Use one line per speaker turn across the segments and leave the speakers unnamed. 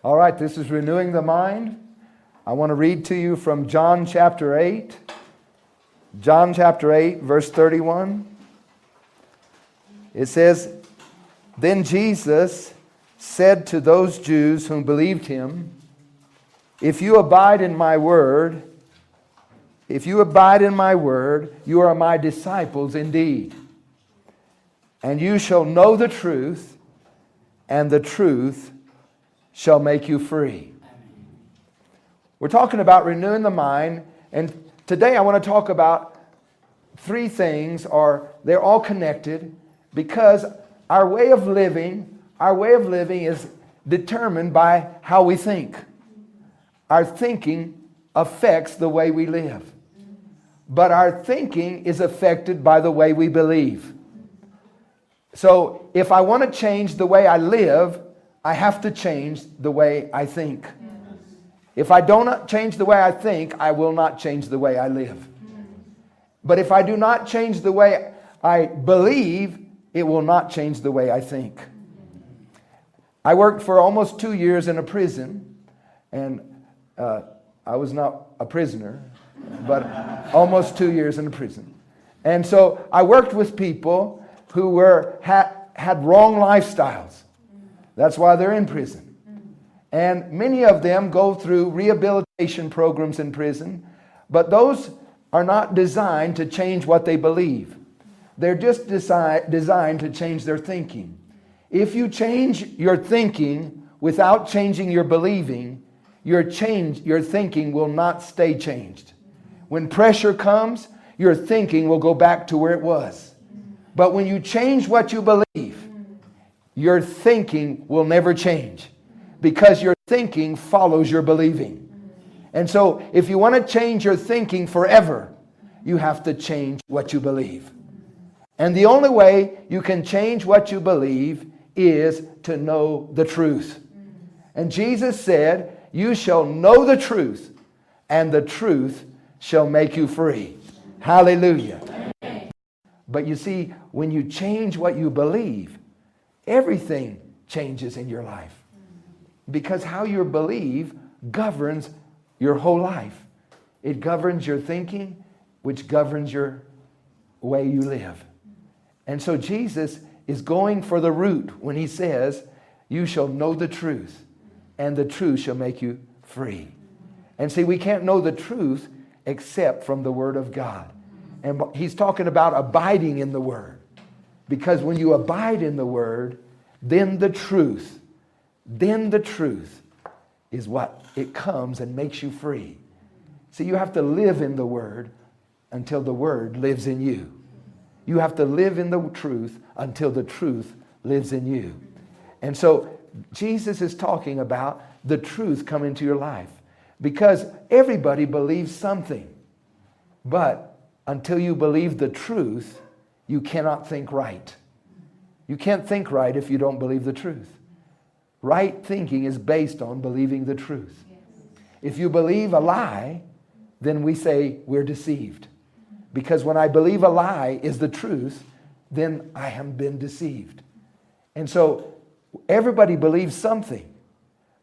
All right, this is Renewing the Mind. I want to read to you from John chapter 8. John chapter 8, verse 31. It says, "Then Jesus said to those Jews whom believed him, 'If you abide in my word, you are my disciples indeed. And you shall know the truth, and the truth shall make you free.'" We're talking about renewing the mind, and today I want to talk about three things, or they're all connected, because our way of living is determined by how we think. Our thinking affects the way we live. But our thinking is affected by the way we believe. So if I want to change the way I live, I have to change the way I think. If I don't change the way I think, I will not change the way I live. But if I do not change the way I believe, it will not change the way I think. I worked for almost 2 years in a prison, and I was not a prisoner, but almost 2 years in a prison. And so I worked with people who had wrong lifestyles. That's why they're in prison. And many of them go through rehabilitation programs in prison, but those are not designed to change what they believe. They're just designed to change their thinking. If you change your thinking without changing your believing, your thinking will not stay changed. When pressure comes, your thinking will go back to where it was. But when you change what you believe, your thinking will never change, because your thinking follows your believing. And so if you want to change your thinking forever, you have to change what you believe. And the only way you can change what you believe is to know the truth. And Jesus said, "You shall know the truth, and the truth shall make you free." Hallelujah. Amen. But you see, when you change what you believe, everything changes in your life. Because how you believe governs your whole life. It governs your thinking, which governs your way you live. And so Jesus is going for the root when he says, "You shall know the truth, and the truth shall make you free." And see, we can't know the truth except from the Word of God. And he's talking about abiding in the Word. Because when you abide in the Word, then the truth is what it comes and makes you free. See, you have to live in the Word until the Word lives in you. You have to live in the truth until the truth lives in you. And so Jesus is talking about the truth coming into your life, because everybody believes something. But until you believe the truth, you cannot think right. You can't think right if you don't believe the truth. Right thinking is based on believing the truth. If you believe a lie, then we say we're deceived. Because when I believe a lie is the truth, then I have been deceived. And so everybody believes something,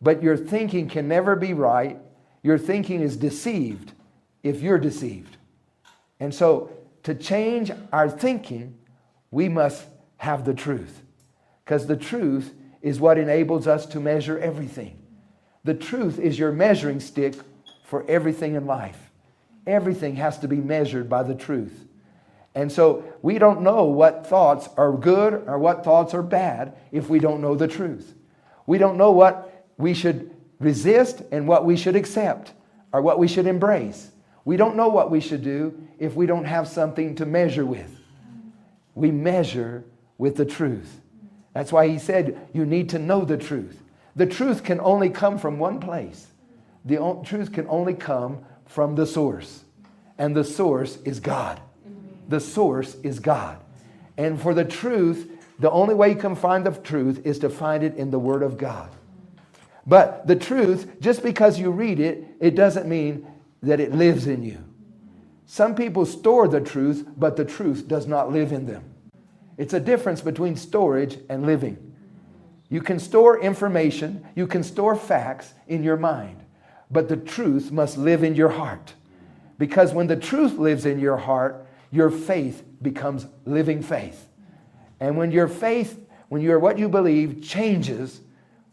but your thinking can never be right. Your thinking is deceived if you're deceived. And so to change our thinking, we must have the truth. Because the truth is what enables us to measure everything. The truth is your measuring stick for everything in life. Everything has to be measured by the truth. And so we don't know what thoughts are good or what thoughts are bad if we don't know the truth. We don't know what we should resist and what we should accept or what we should embrace. We don't know what we should do if we don't have something to measure with. We measure with the truth. That's why he said you need to know the truth. The truth can only come from one place. The truth can only come from the source. And the source is God. The source is God. And for the truth, the only way you can find the truth is to find it in the Word of God. But the truth, just because you read it, it doesn't mean that it lives in you. Some people store the truth, but the truth does not live in them. It's a difference between storage and living. You can store information, you can store facts in your mind, but the truth must live in your heart. Because when the truth lives in your heart, your faith becomes living faith. And when your faith, what you believe changes,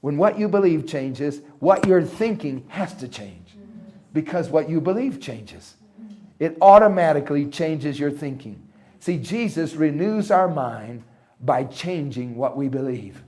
when what you believe changes, what you're thinking has to change. Because what you believe changes. It automatically changes your thinking. See, Jesus renews our mind by changing what we believe.